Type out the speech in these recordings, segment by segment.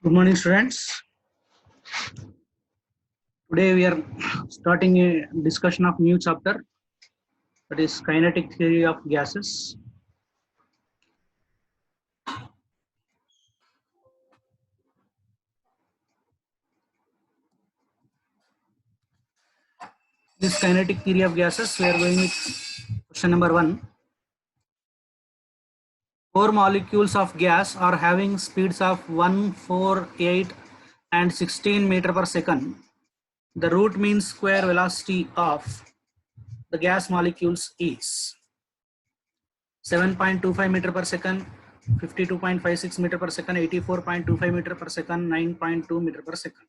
Good morning, students. Today we are starting a discussion of new chapter, that is kinetic theory of gases. This kinetic theory of gases, we are going with question number 1. Four molecules of gas are having speeds of 1, 4, 8 and 16 meter per second. The root mean square velocity of the gas molecules is 7.25 meter per second, 52.56 meter per second, 84.25 meter per second, 9.2 meter per second.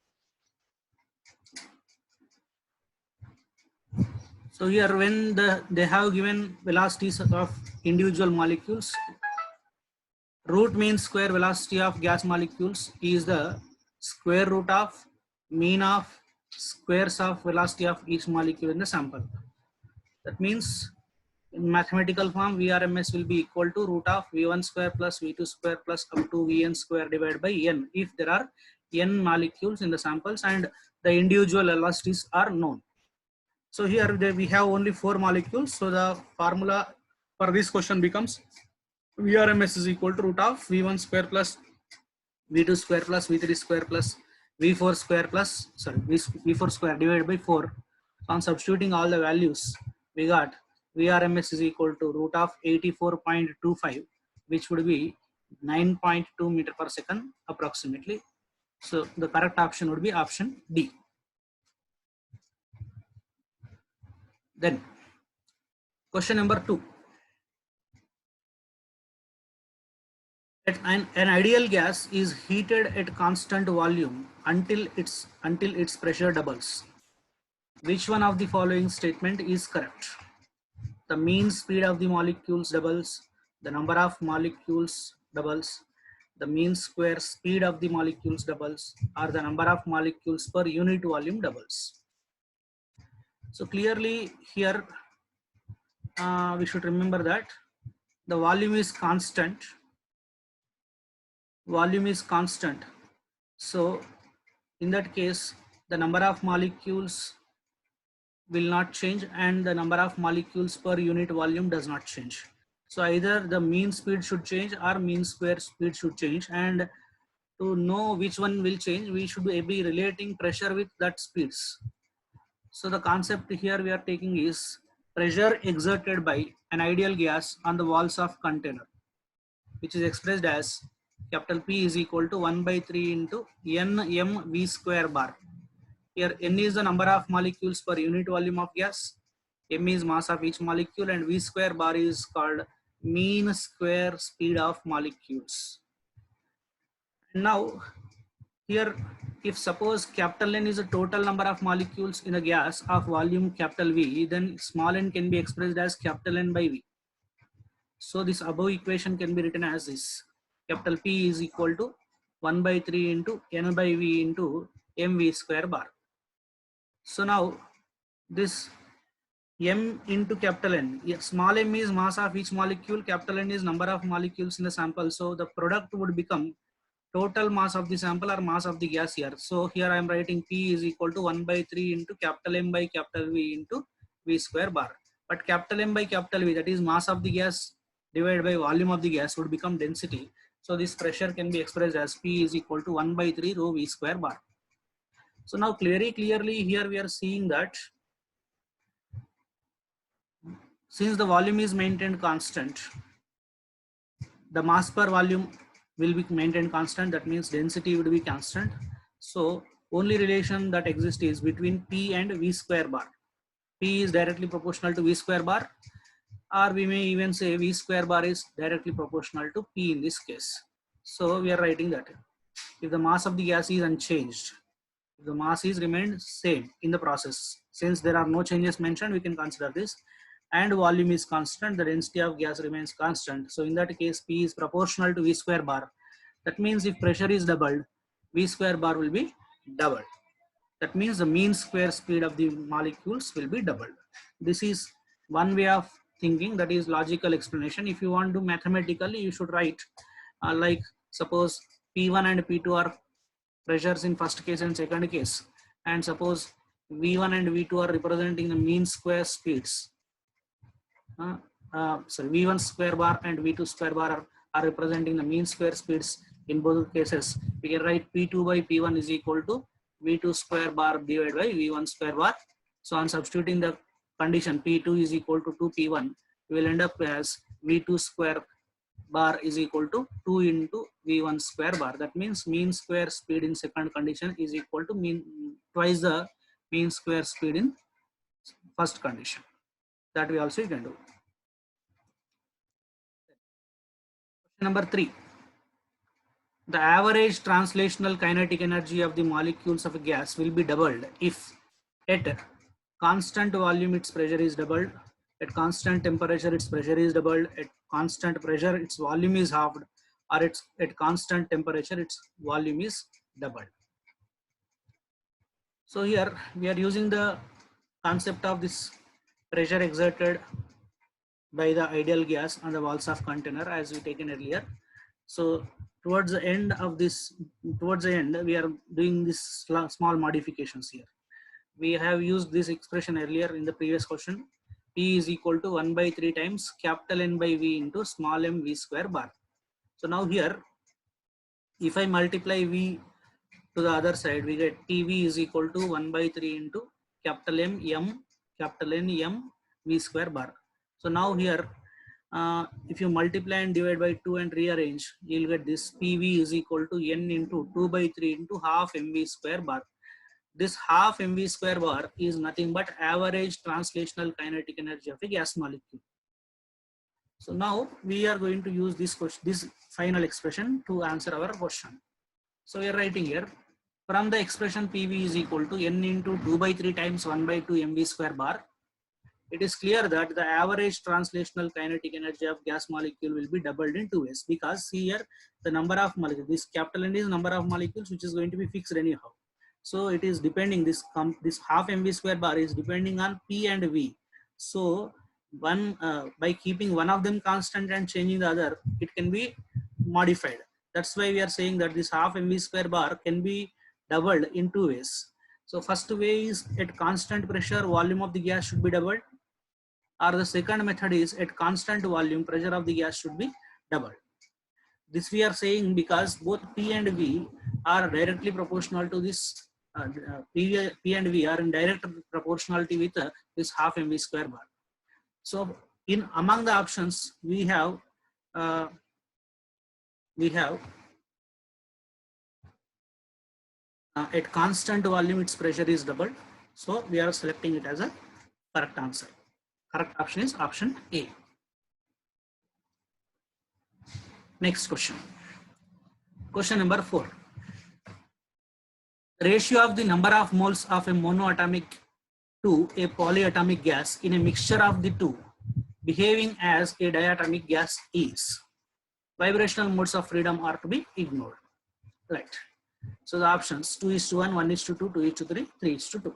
So here when they have given velocities of individual molecules, root mean square velocity of gas molecules is the square root of mean of squares of velocity of each molecule in the sample. That means in mathematical form Vrms will be equal to root of V1 square plus V2 square plus up to Vn square divided by n if there are n molecules in the samples and the individual velocities are known. So here we have only 4 molecules. So the formula for this question becomes Vrms is equal to root of V1 square plus V2 square plus V3 square plus V4 square plus V4 square divided by 4. On substituting all the values, we got Vrms is equal to root of 84.25, which would be 9.2 meter per second approximately. So the correct option would be option D. Then question number 2. An ideal gas is heated at constant volume until its pressure doubles. Which one of the following statement is correct? The mean speed of the molecules doubles, the number of molecules doubles, the mean square speed of the molecules doubles, or the number of molecules per unit volume doubles. So clearly here we should remember that the volume is constant. So in that case, the number of molecules will not change and the number of molecules per unit volume does not change. So either the mean speed should change or mean square speed should change, and to know which one will change, we should be relating pressure with that speeds. So the concept here we are taking is pressure exerted by an ideal gas on the walls of container, which is expressed as capital P is equal to 1 by 3 into N V square bar. Here N is the number of molecules per unit volume of gas, M is mass of each molecule, and V square bar is called mean square speed of molecules. Now here, if suppose capital N is the total number of molecules in a gas of volume capital V, then small n can be expressed as capital N by V. So this above equation can be written as this: capital P is equal to 1 by 3 into N by V into mv square bar. So now this m into capital N, small m is mass of each molecule, capital N is number of molecules in the sample. So the product would become total mass of the sample or mass of the gas here. So here I am writing P is equal to 1 by 3 into capital M by capital V into V square bar. But capital M by capital V, that is mass of the gas divided by volume of the gas, would become density. So this pressure can be expressed as P is equal to 1 by 3 rho V square bar. So now clearly here we are seeing that since the volume is maintained constant, the mass per volume will be maintained constant. That means density would be constant. So only relation that exists is between P and V square bar. P is directly proportional to V square bar, or we may even say V square bar is directly proportional to P in this case. So we are writing that if the mass of the gas is unchanged, if the mass is remained same in the process, since there are no changes mentioned, we can consider this, and volume is constant, the density of gas remains constant. So in that case, P is proportional to V square bar. That means if pressure is doubled, V square bar will be doubled. That means the mean square speed of the molecules will be doubled. This is one way of thinking, that is logical explanation. If you want to mathematically, you should write like suppose P1 and P2 are pressures in first case and second case, and suppose V1 and V2 are representing the mean square speeds. Sorry, V1 square bar and V2 square bar are representing the mean square speeds in both cases. We can write P2 by P1 is equal to V2 square bar divided by V1 square bar. So on substituting the condition P2 is equal to 2P1, we will end up as V2 square bar is equal to 2 into V1 square bar. That means mean square speed in second condition is equal to twice the mean square speed in first condition. That we also can do. Question number 3. The average translational kinetic energy of the molecules of a gas will be doubled if at constant volume its pressure is doubled, at constant temperature its pressure is doubled, at constant pressure its volume is halved, or at constant temperature its volume is doubled. So here we are using the concept of this pressure exerted by the ideal gas on the walls of container as we taken earlier. So towards the end, we are doing this small modifications here. We have used this expression earlier in the previous question. P is equal to 1 by 3 times capital N by V into small m V square bar. So now here, if I multiply V to the other side, we get PV is equal to 1 by 3 into capital M capital N M V square bar. So now here, if you multiply and divide by 2 and rearrange, you will get this PV is equal to N into 2 by 3 into half mv square bar. This half mv square bar is nothing but average translational kinetic energy of a gas molecule. So now we are going to use this final expression to answer our question. So we are writing here, from the expression PV is equal to N into 2 by 3 times 1 by 2 mv square bar, it is clear that the average translational kinetic energy of gas molecule will be doubled in 2 ways, because here the number of molecules, this capital N is number of molecules which is going to be fixed anyhow. So it is depending, this half mv square bar is depending on P and V. So by keeping one of them constant and changing the other, it can be modified. That's why we are saying that this half mv square bar can be doubled in 2 ways. So first way is at constant pressure, volume of the gas should be doubled. Or the second method is at constant volume, pressure of the gas should be doubled. This we are saying because both P and V are directly proportional to this, P and V are in direct proportionality with this half mv square bar. So in among the options we have at constant volume its pressure is doubled. So we are selecting it as a correct answer. Correct option is option A. Next question. Question number 4. Ratio of the number of moles of a monoatomic to a polyatomic gas in a mixture of the two behaving as a diatomic gas is. Vibrational modes of freedom are to be ignored. Right. So the options 2:1, 1:2, 2:3, 3:2.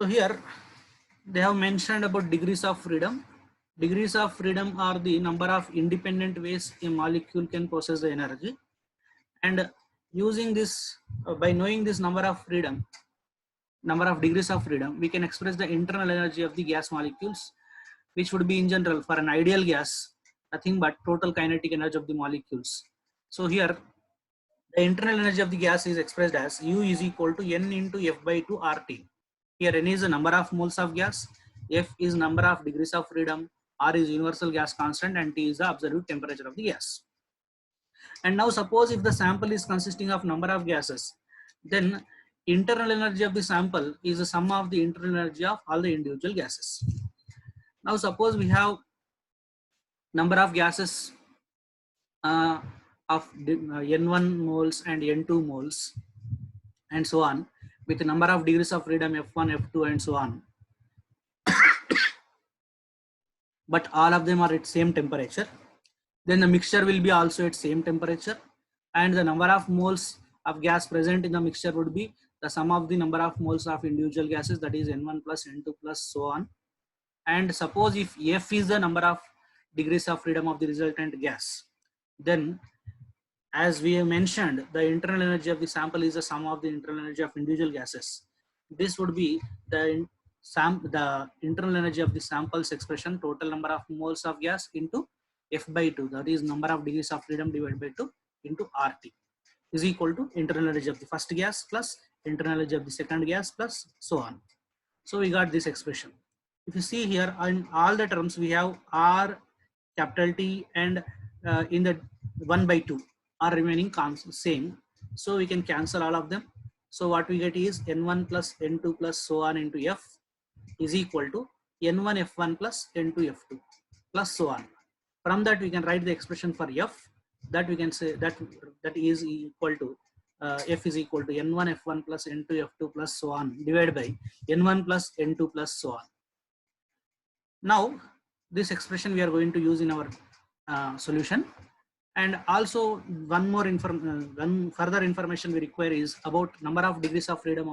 So here they have mentioned about degrees of freedom. Degrees of freedom are the number of independent ways a molecule can process the energy. And using this, by knowing this number of degrees of freedom, we can express the internal energy of the gas molecules, which would be in general for an ideal gas, nothing but total kinetic energy of the molecules. So here, the internal energy of the gas is expressed as U is equal to N into F by 2 RT. Here N is the number of moles of gas, F is number of degrees of freedom, R is universal gas constant, and T is the absolute temperature of the gas. And now suppose if the sample is consisting of number of gases, then internal energy of the sample is the sum of the internal energy of all the individual gases. Now suppose we have number of gases of N1 moles and N2 moles and so on, with the number of degrees of freedom F1, F2 and so on. But all of them are at same temperature. Then the mixture will be also at same temperature, and the number of moles of gas present in the mixture would be the sum of the number of moles of individual gases, that is N1 plus N2 plus so on. And suppose if F is the number of degrees of freedom of the resultant gas, then as we have mentioned, the internal energy of the sample is the sum of the internal energy of individual gases. This would be the internal energy of the sample's expression, total number of moles of gas into F by 2, that is number of degrees of freedom divided by 2 into RT, is equal to internal energy of the first gas plus internal energy of the second gas plus so on. So we got this expression. If you see here, in all the terms we have R, capital T, and in the 1 by 2 are remaining same. So we can cancel all of them. So what we get is N1 plus N2 plus so on into F is equal to N1 F1 plus N2 F2 plus so on. From that we can write the expression for F, that we can say that is equal to F is equal to N1 F1 plus N2 F2 plus so on divided by N1 plus N2 plus so on. Now this expression we are going to use in our solution. And also one further information we require is about number of degrees of freedom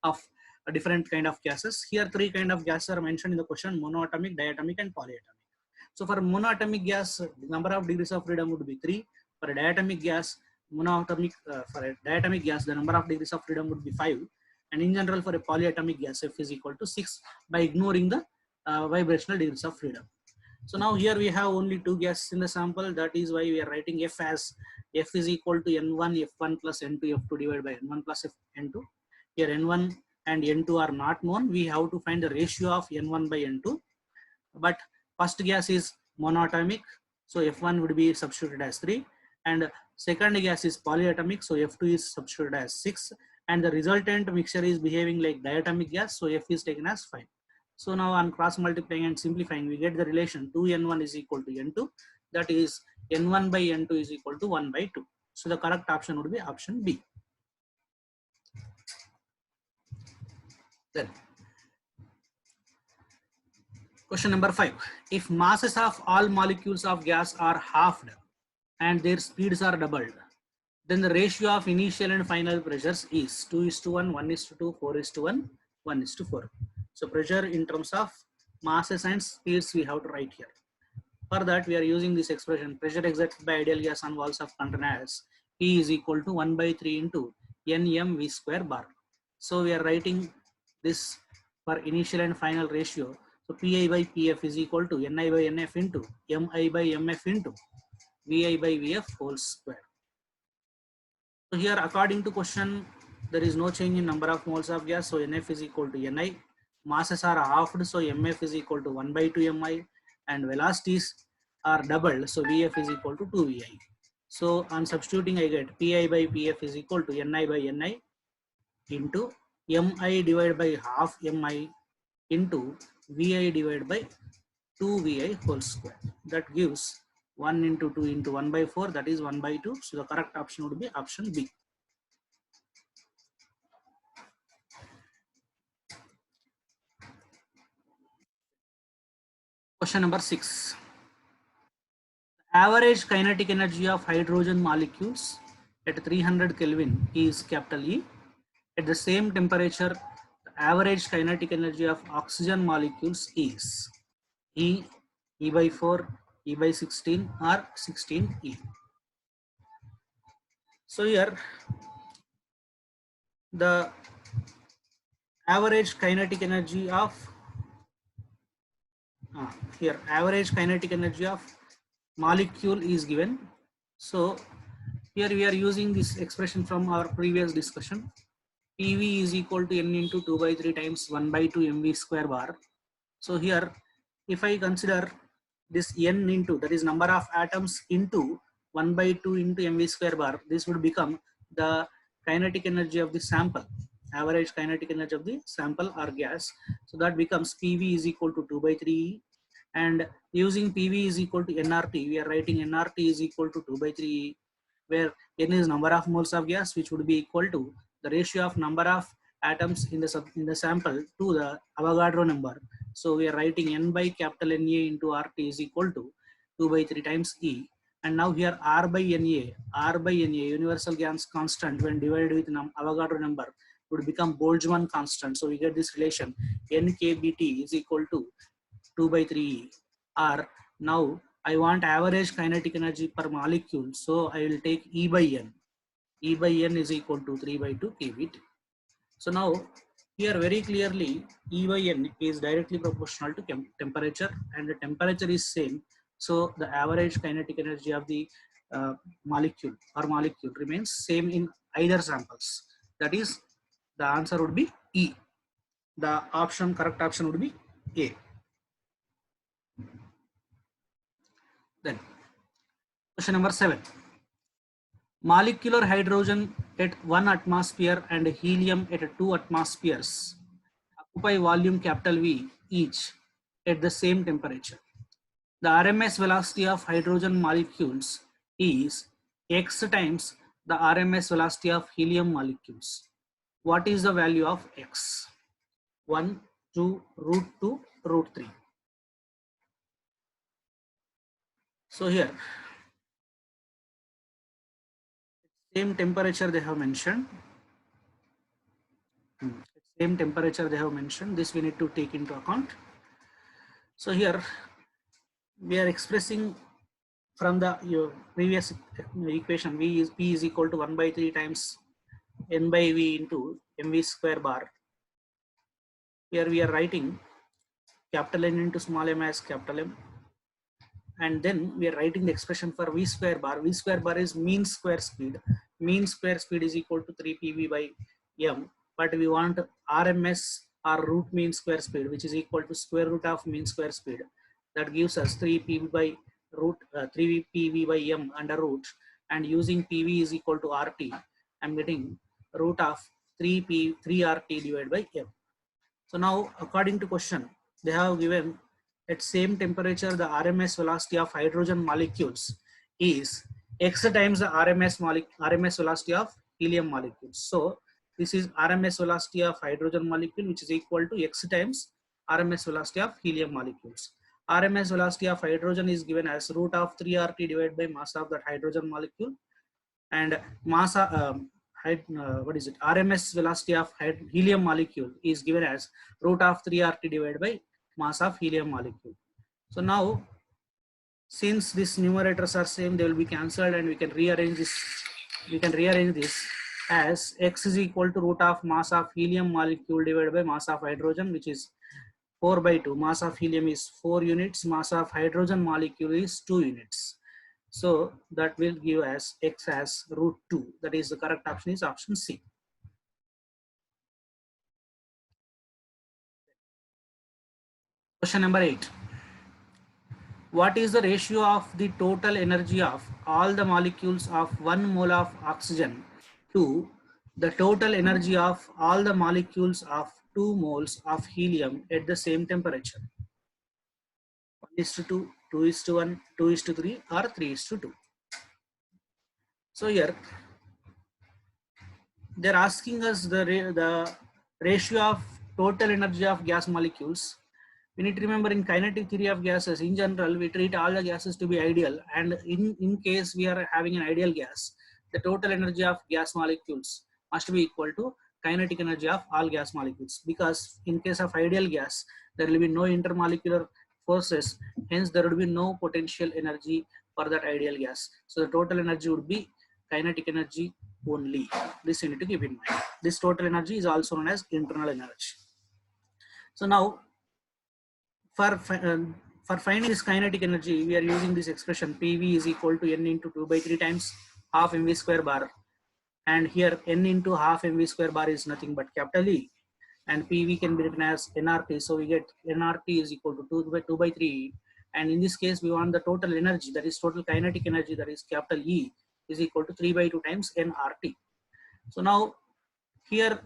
of a different kind of gases. Here three kind of gases are mentioned in the question: monoatomic, diatomic, and polyatomic. So for monoatomic gas, the number of degrees of freedom would be 3. For a diatomic gas, for a diatomic gas, the number of degrees of freedom would be 5. And in general, for a polyatomic gas, F is equal to 6 by ignoring the vibrational degrees of freedom. So now here we have only 2 gases in the sample. That is why we are writing F as F is equal to N1 F1 plus N2 F2 divided by N1 plus N2. Here N1 and N2 are not known. We have to find the ratio of N1 by N2. But first gas is monoatomic, so F1 would be substituted as 3, and second gas is polyatomic, so F2 is substituted as 6, and the resultant mixture is behaving like diatomic gas, so F is taken as 5. So now on cross multiplying and simplifying, we get the relation 2N1 is equal to N2, that is N1 by N2 is equal to 1 by 2. So the correct option would be option B. Then question number 5. If masses of all molecules of gas are halved and their speeds are doubled, then the ratio of initial and final pressures is 2:1, 1:2, 4:1, 1:4. So pressure in terms of masses and speeds we have to write here. For that we are using this expression: pressure exerted by ideal gas on walls of containers P is equal to 1 by 3 into NmV square bar. So we are writing this for initial and final ratio. So Pi by Pf is equal to Ni by Nf into Mi by Mf into Vi by Vf whole square. So here according to question, there is no change in number of moles of gas. So Nf is equal to Ni. Masses are halved, so Mf is equal to 1 by 2 Mi, and velocities are doubled, so Vf is equal to 2 Vi. So on substituting, I get Pi by Pf is equal to Ni by Ni into Mi divided by half Mi into Vi divided by 2 Vi whole square. That gives 1 into 2 into 1 by 4, that is 1 by 2. So the correct option would be option B. Question number 6. The average kinetic energy of hydrogen molecules at 300 Kelvin is capital E. At the same temperature, the average kinetic energy of oxygen molecules is E, E by 4, E by 16, or 16E. So here the average kinetic energy of average kinetic energy of molecule is given. So here we are using this expression from our previous discussion. PV is equal to N into 2 by 3 times 1 by 2 mv square bar. So here if I consider this N into, that is number of atoms, into 1 by 2 into mv square bar, this would become the kinetic energy of the sample, average kinetic energy of the sample or gas. So that becomes PV is equal to 2 by 3, and using PV is equal to nRT, we are writing nRT is equal to 2 by 3, where N is number of moles of gas, which would be equal to the ratio of number of atoms in the sample to the Avogadro number. So we are writing N by capital Na into RT is equal to 2 by 3 times E. And now here R by Na, universal gas constant when divided with Avogadro number would become Boltzmann constant. So we get this relation NKBT is equal to 2 by 3 E. Or now I want average kinetic energy per molecule. So I will take E by N. E by N is equal to 3 by 2 kVt. So now here very clearly E by N is directly proportional to temperature, and the temperature is same. So the average kinetic energy of the molecule remains same in either samples. That is, the answer would be E. The correct option would be A. Then question number 7. Molecular hydrogen at 1 atmosphere and helium at 2 atmospheres occupy volume capital V each at the same temperature. The RMS velocity of hydrogen molecules is x times the RMS velocity of helium molecules. What is the value of x? 1, 2, root 2, root 3. So here, same temperature they have mentioned. Same temperature they have mentioned. This we need to take into account. So here, we are expressing from the previous equation, P is equal to 1 by 3 times N by V into mv square bar. Here we are writing capital N into small m as capital M, and then we are writing the expression for V square bar. V square bar is mean square speed. Mean square speed is equal to 3 PV by M, but we want RMS or root mean square speed, which is equal to square root of mean square speed. That gives us 3 PV by root 3 PV by M under root, and using PV is equal to RT, I'm getting root of 3 RT divided by M. So now, according to question, they have given at same temperature the RMS velocity of hydrogen molecules is x times the RMS velocity of helium molecules. So this is RMS velocity of hydrogen molecule, which is equal to x times RMS velocity of helium molecules. RMS velocity of hydrogen is given as root of 3 RT divided by mass of that hydrogen molecule, and mass what is it, RMS velocity of helium molecule is given as root of 3 RT divided by mass of helium molecule. So now, since these numerators are same, they will be cancelled, and we can rearrange this as x is equal to root of mass of helium molecule divided by mass of hydrogen, which is 4 by 2. Mass of helium is 4 units, mass of hydrogen molecule is 2 units. So that will give us x as root 2. That is, the correct option is option C. Question number 8. What is the ratio of the total energy of all the molecules of 1 mole of oxygen to the total energy of all the molecules of 2 moles of helium at the same temperature? 1:2, 2:1, 2:3, or 3:2? So here they're asking us the ratio of total energy of gas molecules. We need to remember, in kinetic theory of gases, in general, we treat all the gases to be ideal, and in case we are having an ideal gas, the total energy of gas molecules must be equal to kinetic energy of all gas molecules, because in case of ideal gas, there will be no intermolecular forces, hence there would be no potential energy for that ideal gas. So the total energy would be kinetic energy only. This you need to keep in mind. This total energy is also known as internal energy. So now, for finding this kinetic energy, we are using this expression PV is equal to N into 2 by 3 times half mv square bar, and here N into half mv square bar is nothing but capital E, and PV can be written as nRT. So we get nRT is equal to 2 by 3, and in this case we want the total energy, that is total kinetic energy, that is capital E, is equal to 3 by 2 times nRT. So now here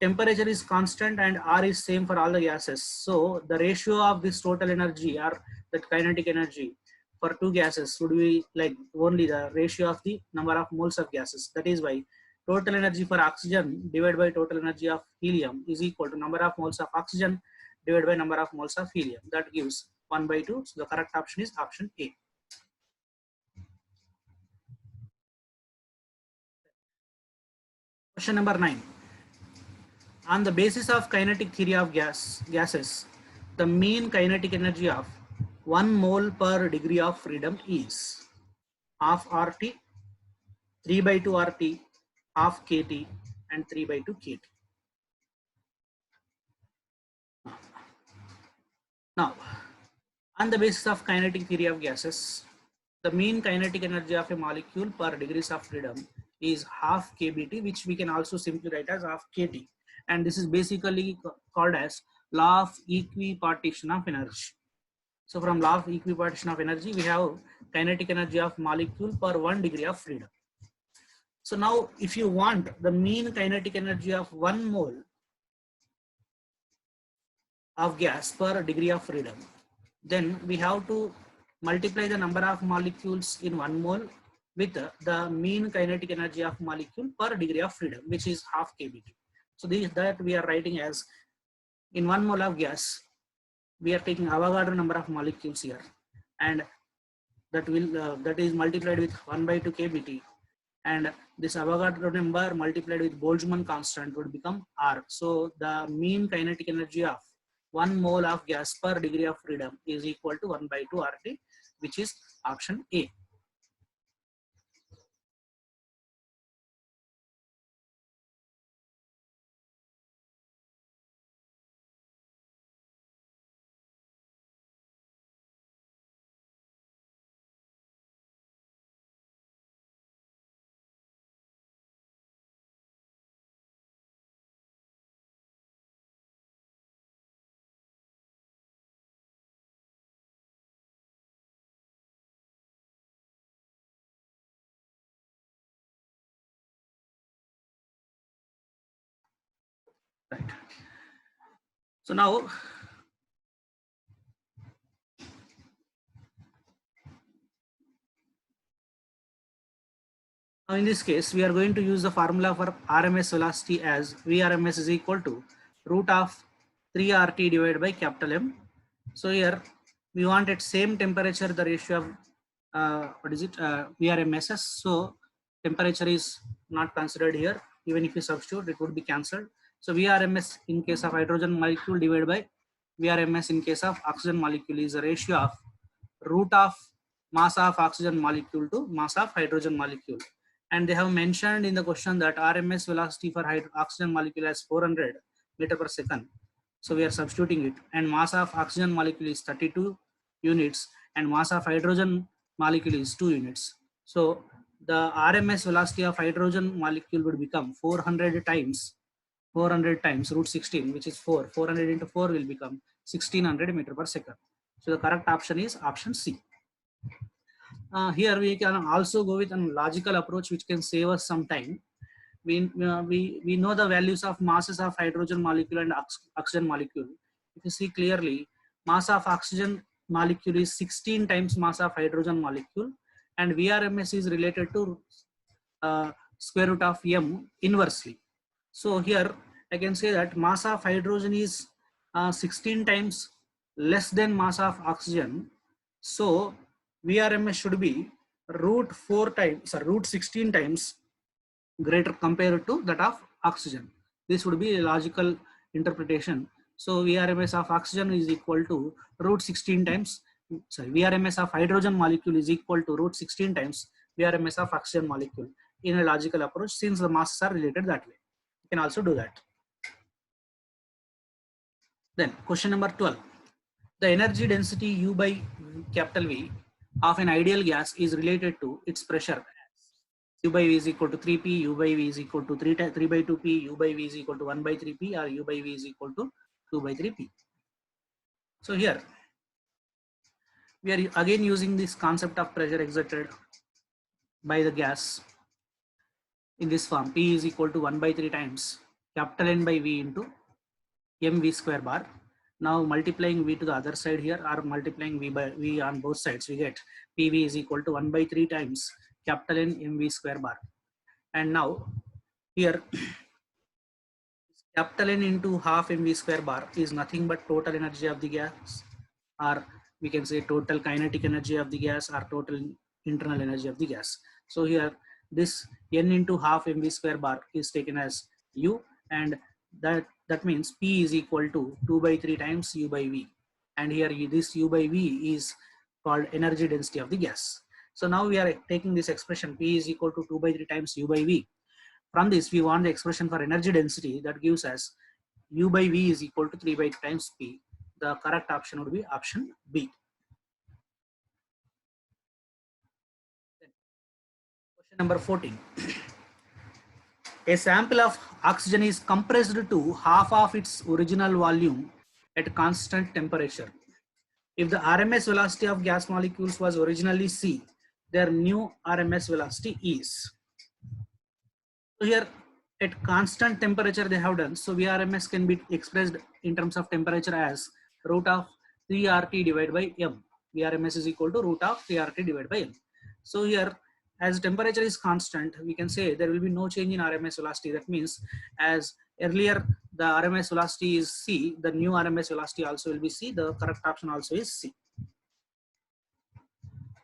temperature is constant and R is same for all the gases. So the ratio of this total energy or that kinetic energy for two gases would be like only the ratio of the number of moles of gases. That is why total energy for oxygen divided by total energy of helium is equal to number of moles of oxygen divided by number of moles of helium. That gives 1 by 2. So the correct option is option A. Question number 9. On the basis of kinetic theory of gases, the mean kinetic energy of 1 mole per degree of freedom is half RT, 3 by 2 RT, half KT, and 3 by 2 KT. Now, on the basis of kinetic theory of gases, the mean kinetic energy of a molecule per degrees of freedom is half kBT, which we can also simply write as half KT. And this is basically called as law of equipartition of energy. So from law of equipartition of energy, we have kinetic energy of molecule per 1 degree of freedom. So now if you want the mean kinetic energy of 1 mole of gas per degree of freedom, then we have to multiply the number of molecules in 1 mole with the mean kinetic energy of molecule per degree of freedom, which is half kBT. So that we are writing as, in 1 mole of gas, we are taking Avogadro number of molecules here, and that is multiplied with 1 by 2 kBT, and this Avogadro number multiplied with Boltzmann constant would become R. So the mean kinetic energy of 1 mole of gas per degree of freedom is equal to 1 by 2 RT, which is option A. Right. So now in this case, we are going to use the formula for RMS velocity as Vrms is equal to root of 3 RT divided by capital M. So here we want at same temperature the ratio of Vrmss. So temperature is not considered here. Even if you substitute, it would be cancelled. So Vrms in case of hydrogen molecule divided by Vrms in case of oxygen molecule is a ratio of root of mass of oxygen molecule to mass of hydrogen molecule. And they have mentioned in the question that RMS velocity for oxygen molecule is 400 meter per second. So we are substituting it, and mass of oxygen molecule is 32 units and mass of hydrogen molecule is 2 units. So the RMS velocity of hydrogen molecule would become 400 times root 16, which is 400 into 4 will become 1600 meter per second. So the correct option is option C. Here we can also go with a logical approach which can save us some time. We know the values of masses of hydrogen molecule and oxygen molecule. If you see clearly, mass of oxygen molecule is 16 times mass of hydrogen molecule, and Vrms is related to square root of m inversely. So here I can say that mass of hydrogen is 16 times less than mass of oxygen. So Vrms should be root 16 times greater compared to that of oxygen. This would be a logical interpretation. So Vrms of oxygen is equal to root 16 times, Vrms of hydrogen molecule is equal to root 16 times Vrms of oxygen molecule in a logical approach, since the masses are related that way. You can also do that. Then question number 12. The energy density U by capital V of an ideal gas is related to its pressure. U by V is equal to 3P, U by V is equal to 3 by 2P, U by V is equal to 1 by 3P, or U by V is equal to 2 by 3P. So here we are again using this concept of pressure exerted by the gas in this form. P is equal to 1 by 3 times capital N by V into mv square bar. Now multiplying V to the other side here, or multiplying V by V on both sides, we get PV is equal to 1 by 3 times capital N mv square bar. And now here capital N into half mv square bar is nothing but total energy of the gas, or we can say total kinetic energy of the gas, or total internal energy of the gas. So here this N into half mv square bar is taken as U, and that means P is equal to 2 by 3 times U by V. and here this U by V is called energy density of the gas. So now we are taking this expression P is equal to 2 by 3 times U by V. From this, we want the expression for energy density that gives us U by V is equal to 3 by 2 times P. The correct option would be option B. Question number 14. A sample of oxygen is compressed to half of its original volume at constant temperature. If the RMS velocity of gas molecules was originally c, their new RMS velocity is. So here at constant temperature they have done. So VRMS can be expressed in terms of temperature as root of 3RT divided by M. VRMS is equal to root of 3RT divided by M. So here as temperature is constant, we can say there will be no change in RMS velocity. That means as earlier the RMS velocity is C, the new RMS velocity also will be C. The correct option also is C.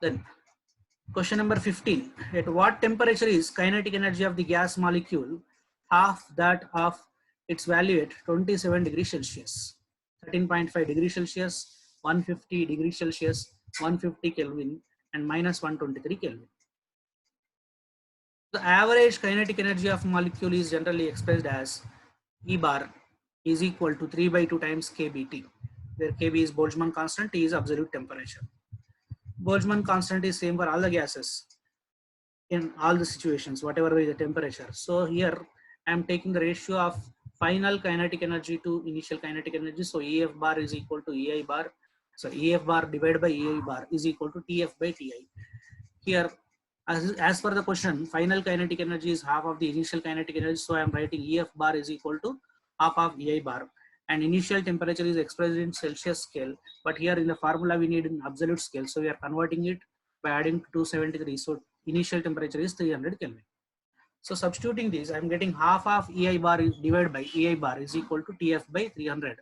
Then question number 15. At what temperature is kinetic energy of the gas molecule half that of its value at 27 degrees Celsius, 13.5 degrees Celsius, 150 degrees Celsius, 150 Kelvin, and minus 123 Kelvin. The average kinetic energy of molecule is generally expressed as E bar is equal to 3 by 2 times kBT, where kB is Boltzmann constant, T is absolute temperature. Boltzmann constant is same for all the gases in all the situations, whatever be the temperature. So here I am taking the ratio of final kinetic energy to initial kinetic energy. So EF bar is equal to EI bar. So EF bar divided by EI bar is equal to TF by TI. Here, as per the question, final kinetic energy is half of the initial kinetic energy. So I am writing EF bar is equal to half of EI bar. And initial temperature is expressed in Celsius scale. But here in the formula, we need an absolute scale. So we are converting it by adding 273. So initial temperature is 300 Kelvin. So substituting this, I am getting half of EI bar divided by EI bar is equal to TF by 300.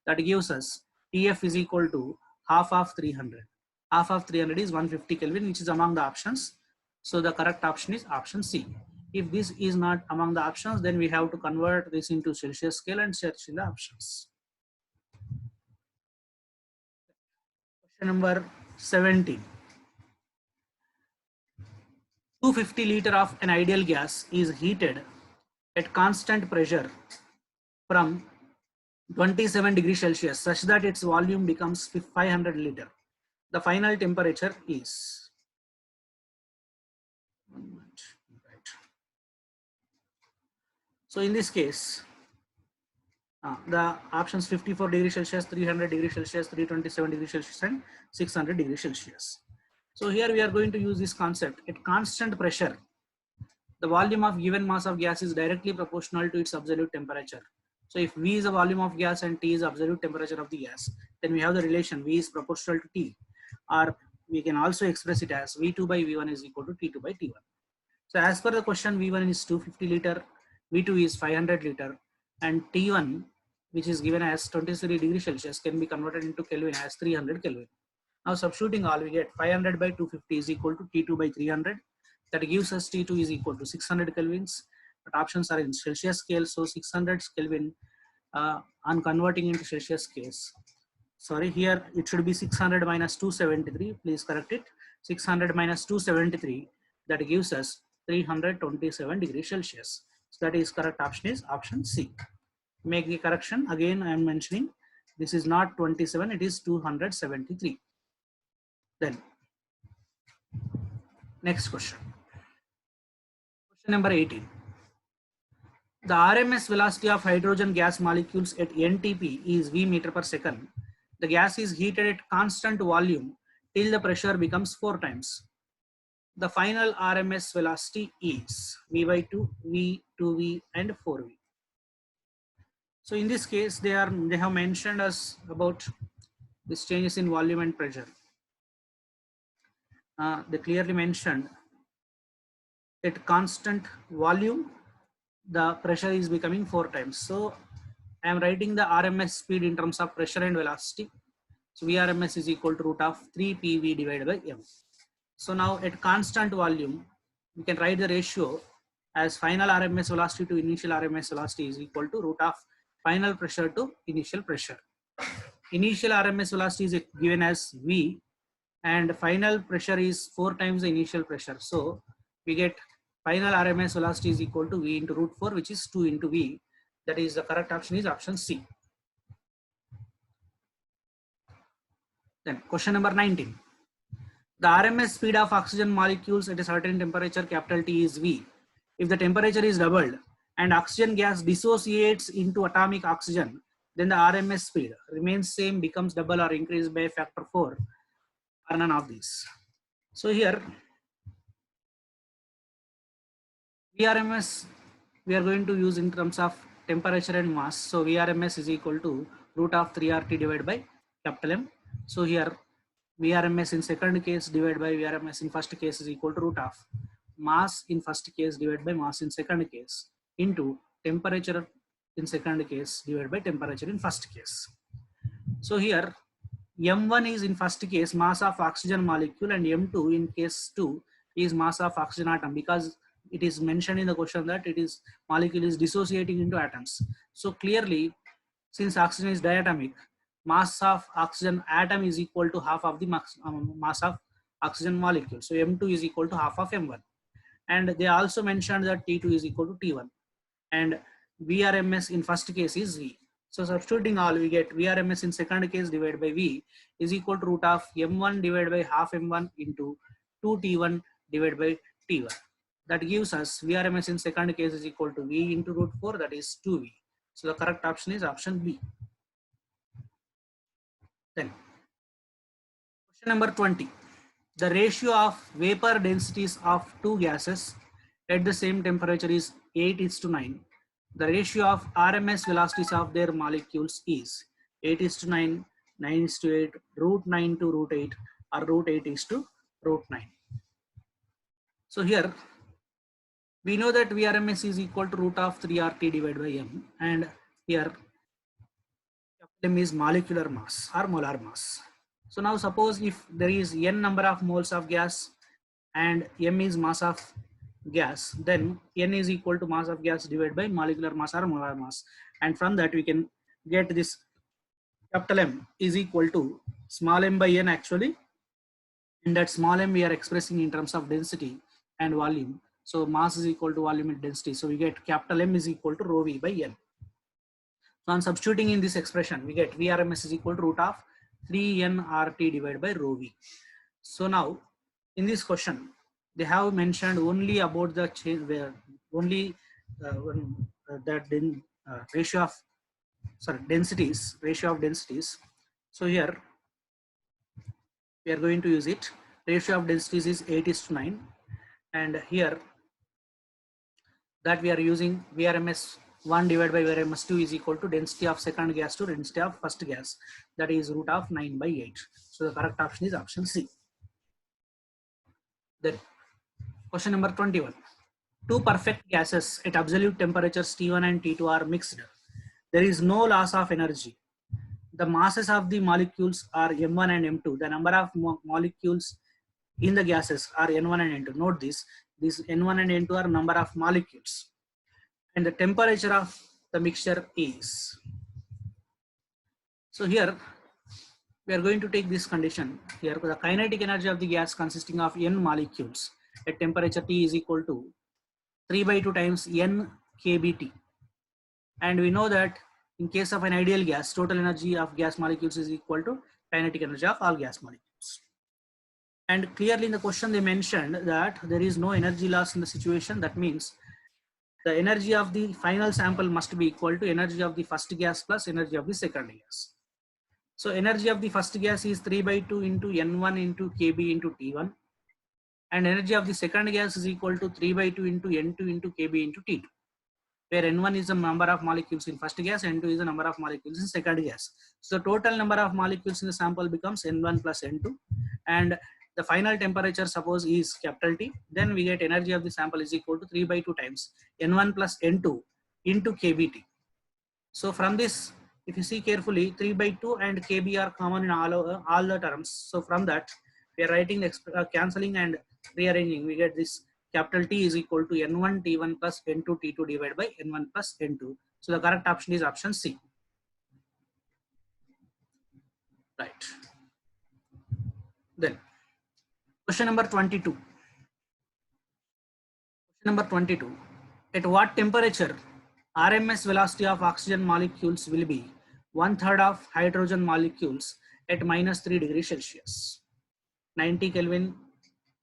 That gives us TF is equal to half of 300. Half of 300 is 150 Kelvin, which is among the options. So the correct option is option C. If this is not among the options, then we have to convert this into Celsius scale and search in the options. Question number 17. 250 liter of an ideal gas is heated at constant pressure from 27 degrees Celsius such that its volume becomes 500 liter. The final temperature is. So in this case, the options 54 degrees Celsius, 300 degrees Celsius, 327 degrees Celsius, and 600 degrees Celsius. So here we are going to use this concept. At constant pressure, the volume of given mass of gas is directly proportional to its absolute temperature. So if V is the volume of gas and T is absolute temperature of the gas, then we have the relation V is proportional to T, or we can also express it as V2 by V1 is equal to T2 by T1. So as per the question, V1 is 250 liter, V2 is 500 liter, and T1, which is given as 23 degrees Celsius, can be converted into Kelvin as 300 Kelvin. Now substituting all, we get 500 by 250 is equal to T2 by 300. That gives us T2 is equal to 600 Kelvins. But options are in Celsius scale, so 600 Kelvin on converting into Celsius scales. Sorry, here it should be 600 minus 273. Please correct it. 600 minus 273. That gives us 327 degrees Celsius. So that is correct option is option C. Make the correction. Again, I am mentioning this is not 27, it is 273. Then next question. Question number 18. The RMS velocity of hydrogen gas molecules at NTP is V meter per second. The gas is heated at constant volume till the pressure becomes 4 times. The final RMS velocity is V by 2, V, 2V, and 4V. So in this case, they have mentioned us about these changes in volume and pressure. They clearly mentioned at constant volume, the pressure is becoming 4 times. So I am writing the RMS speed in terms of pressure and velocity. So VRMS is equal to root of 3 PV divided by M. So now at constant volume, we can write the ratio as final RMS velocity to initial RMS velocity is equal to root of final pressure to initial pressure. initial RMS velocity is given as V, and final pressure is 4 times the initial pressure. So we get final RMS velocity is equal to V into root 4, which is 2 into V. That is the correct option is option C. Then question number 19. The RMS speed of oxygen molecules at a certain temperature capital T is V. If the temperature is doubled and oxygen gas dissociates into atomic oxygen, then the RMS speed remains same, becomes double, or increased by a factor 4, or none of these. So here VRMS we are going to use in terms of temperature and mass. So VRMS is equal to root of 3RT divided by capital M. So here VRMS in second case divided by VRMS in first case is equal to root of mass in first case divided by mass in second case into temperature in second case divided by temperature in first case. So here M1 is in first case mass of oxygen molecule, and M2 in case 2 is mass of oxygen atom, because it is mentioned in the question that it is molecule is dissociating into atoms. So clearly, since oxygen is diatomic, mass of oxygen atom is equal to half of the mass of oxygen molecule. So M2 is equal to half of M1. And they also mentioned that T2 is equal to T1. And VRMS in first case is V. So substituting all, we get VRMS in second case divided by V is equal to root of M1 divided by half M1 into 2T1 divided by T1. That gives us VRMS in second case is equal to V into root 4, that is 2V. So the correct option is option B. Then question number 20. The ratio of vapor densities of two gases at the same temperature is 8:9. The ratio of RMS velocities of their molecules is 8:9, 9:8, root 9 to root 8, or root 8 is to root 9. So here we know that VRMS is equal to root of 3RT divided by M, and here M is molecular mass or molar mass. So now suppose if there is n number of moles of gas and M is mass of gas, then N is equal to mass of gas divided by molecular mass or molar mass. And from that we can get this capital M is equal to small m by N actually. And that small m we are expressing in terms of density and volume. So mass is equal to volume and density. So we get capital M is equal to rho V by N. So on substituting in this expression, we get VRMS is equal to root of 3nRT divided by rho V. So now in this question, they have mentioned only about the change where only ratio of ratio of densities. So here we are going to use it. Ratio of densities is 8:9, and here that we are using VRMS 1 divided by VRMS 2 is equal to density of second gas to density of first gas, that is root of 9 by 8. So the correct option is option C. Then question number 21. Two perfect gases at absolute temperatures T1 and T2 are mixed. There is no loss of energy. The masses of the molecules are M1 and M2. The number of molecules in the gases are N1 and N2. Note this N1 and N2 are number of molecules. And the temperature of the mixture is. So here we are going to take this condition. Here the kinetic energy of the gas consisting of N molecules at temperature T is equal to 3/2 times N kBT. And we know that in case of an ideal gas, total energy of gas molecules is equal to kinetic energy of all gas molecules. And clearly in the question they mentioned that there is no energy loss in the situation. That means the energy of the final sample must be equal to energy of the first gas plus energy of the second gas. So energy of the first gas is 3/2 into N1 into Kb into T1. And energy of the second gas is equal to 3/2 into N2 into Kb into T2. Where N1 is the number of molecules in first gas, N2 is the number of molecules in second gas. So the total number of molecules in the sample becomes N1 plus N2. And the final temperature suppose is capital T, then we get energy of the sample is equal to 3/2 times N1 plus N2 into kBT. So from this, if you see carefully, 3/2 and kb are common in all the terms. So from that, we are writing cancelling and rearranging. We get this capital T is equal to N1 T1 plus N2 T2 divided by N1 plus N2. So the correct option is option C. Right. Then question number 22. Question number 22. At what temperature RMS velocity of oxygen molecules will be 1/3 of hydrogen molecules at -3 degrees Celsius? 90 Kelvin,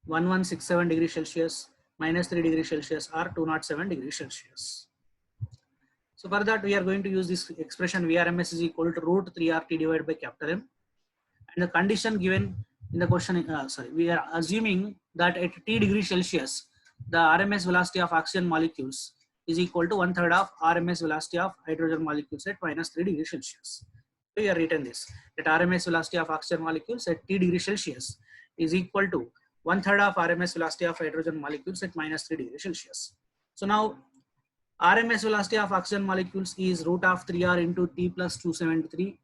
1167 degrees Celsius, -3 degrees Celsius, or 207 degrees Celsius. So for that, we are going to use this expression VRMS is equal to root 3RT divided by capital M. And the condition given in the question, we are assuming that at T degrees Celsius, the RMS velocity of oxygen molecules is equal to 1/3 of RMS velocity of hydrogen molecules at -3 degrees Celsius. So we have written this, that RMS velocity of oxygen molecules at T degrees Celsius is equal to 1/3 of RMS velocity of hydrogen molecules at -3 degrees Celsius. So now RMS velocity of oxygen molecules is root of 3R into T plus 273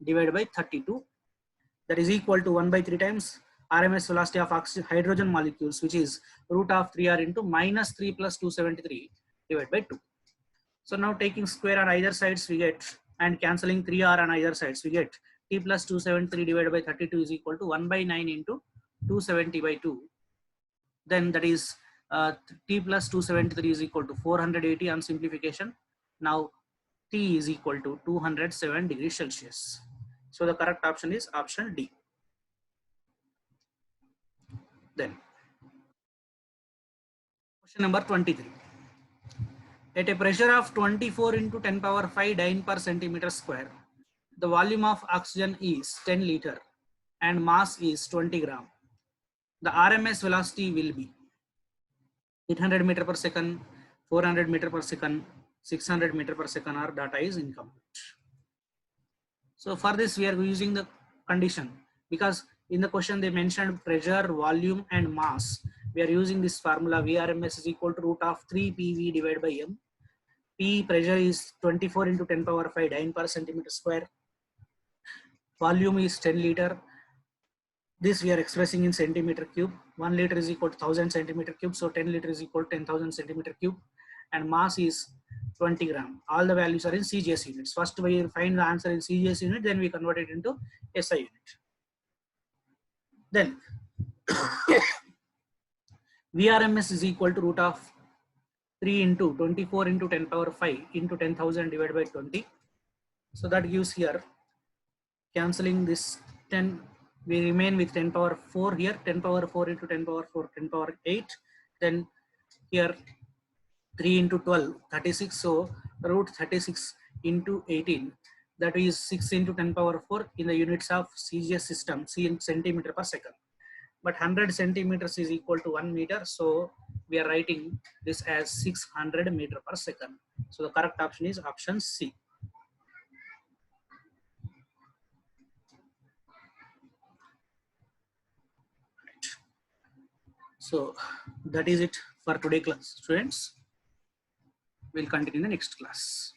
divided by 32. That is equal to 1 by 3 times RMS velocity of hydrogen molecules, which is root of 3R into -3 plus 273 divided by 2. So now taking square on either sides we get, and cancelling 3R on either sides we get T plus 273 divided by 32 is equal to 1 by 9 into 270 by 2. Then that is T plus 273 is equal to 480 on simplification. Now T is equal to 207 degrees Celsius. So the correct option is option D. Then question number 23. At a pressure of 24 into 10 power 5 dyne per centimeter square, the volume of oxygen is 10 liter and mass is 20 gram. The RMS velocity will be 800 meter per second, 400 meter per second, 600 meter per second, or data is incomplete. So for this we are using the condition, because in the question they mentioned pressure, volume and mass. We are using this formula VRMS is equal to root of 3 PV divided by M. P pressure is 24 into 10 power 5 dyne per centimeter square. Volume is 10 liter. This we are expressing in centimeter cube. 1 liter is equal to 1000 centimeter cube. So 10 liter is equal to 10,000 centimeter cube. And mass is 20 gram. All the values are in CGS units. First we find the answer in CGS unit, then we convert it into SI unit. Then VRMS is equal to root of 3 into 24 into 10 power 5 into 10,000 divided by 20. So that gives here, cancelling this 10, we remain with 10 power 4 here, 10 power 4 into 10 power 4, 10 power 8. Then here 3 into 12, 36. So root 36 into 18. That is 6 into 10 power 4 in the units of CGS system, C in centimeter per second. But 100 centimeters is equal to 1 meter. So we are writing this as 600 meter per second. So the correct option is option C. So that is it for today class, students. We'll continue in the next class.